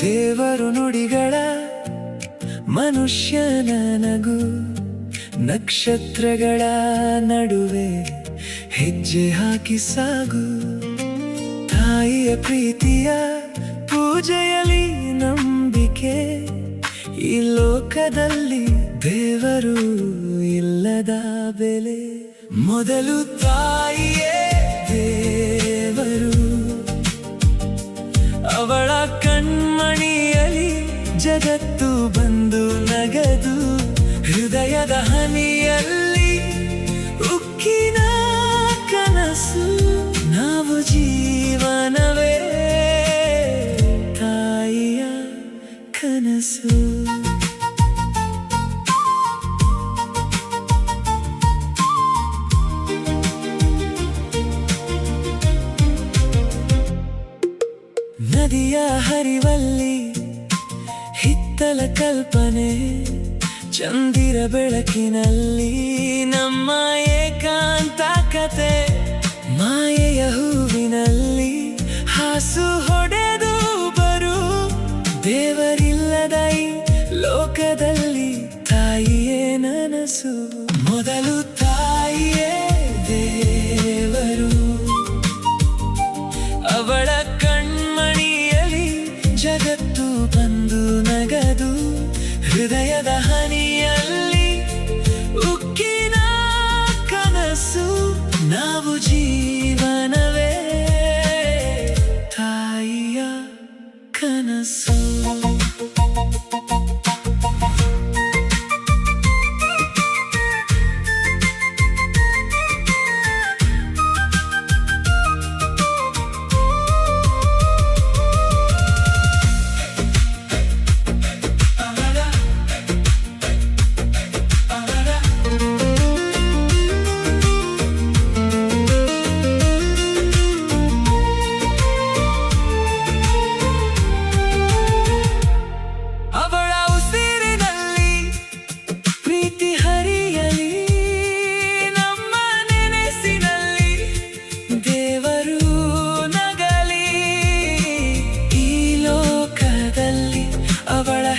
ದೇವರು ನುಡಿಗಳ ಮನುಷ್ಯನ ನಗು, ನಕ್ಷತ್ರಗಳ ನಡುವೆ ಹೆಜ್ಜೆ ಹಾಕಿ ಸಾಗು. ತಾಯಿಯ ಪ್ರೀತಿಯ ಪೂಜೆಯಲ್ಲಿ ನಂಬಿಕೆ, ಈ ಲೋಕದಲ್ಲಿ ದೇವರು ಇಲ್ಲದ ಬೆಲೆ. ಮೊದಲು ತಾಯಿಯೇ ದೇವರು, ಅವಳ ಕಣ್ಮಣಿಯಲ್ಲಿ ಜಗತ್ತು ಬಂದು ನಗದು. ಹೃದಯದ ಹನಿಯಲ್ಲಿ ಉಕ್ಕಿನ ಕನಸು, ನಾವು ಜೀವನವೇ ತಾಯಿಯ ಕನಸು. ನದಿಯ ಹರಿವಲ್ಲಿ ಹಿತ್ತಲ ಕಲ್ಪನೆ, ಚಂದಿರ ಬೆಳಕಿನಲ್ಲಿ ನಮ್ಮ ಏಕಾಂತ ಕತೆ. ಮಾಯೆಯ ಹೂವಿನಲ್ಲಿ ಹಾಸು ಹೊಡೆದು ಬರು, ದೇವರಿಲ್ಲದ ಈ ಲೋಕದಲ್ಲಿ ತಾಯಿಯೇ ನನಸು. ಮೊದಲು ತಾಯಿಯೇ ದೇವರು, ಅವಳ ಕಣ್ಮಣಿಯಲ್ಲಿ ಜಗತ್ತು ಬಂದು ನಗದು. ಹೃದಯದ ಹನಿಯಲ್ಲಿ ಉಕ್ಕಿನ ಕನಸು, ನಾವು ಜೀವನವೇ ತಾಯಿಯ ಕನಸು.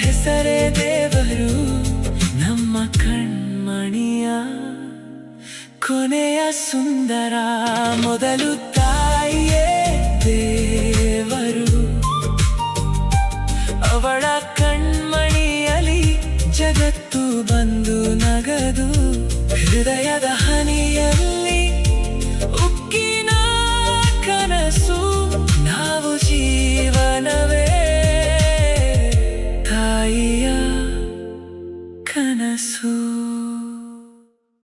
ಹೆಸರೇ ದೇವರು, ನಮ್ಮ ಕಣ್ಮಣಿಯ ಕೊನೆಯ ಸುಂದರ. ಮೊದಲು ತಾಯಿಯೇ ದೇವರು, ಅವಳ ಕಣ್ಮಣಿಯಲ್ಲಿ ಜಗತ್ತು ಬಂದು ನಗದು. ಹೃದಯದ ಹನಿಯಲ್ಲಿ ಉಕ್ಕಿನ ಕನಸು, ನಾವು ಜೀವನವೇ ತಾಯಿಯ ಕನಸು.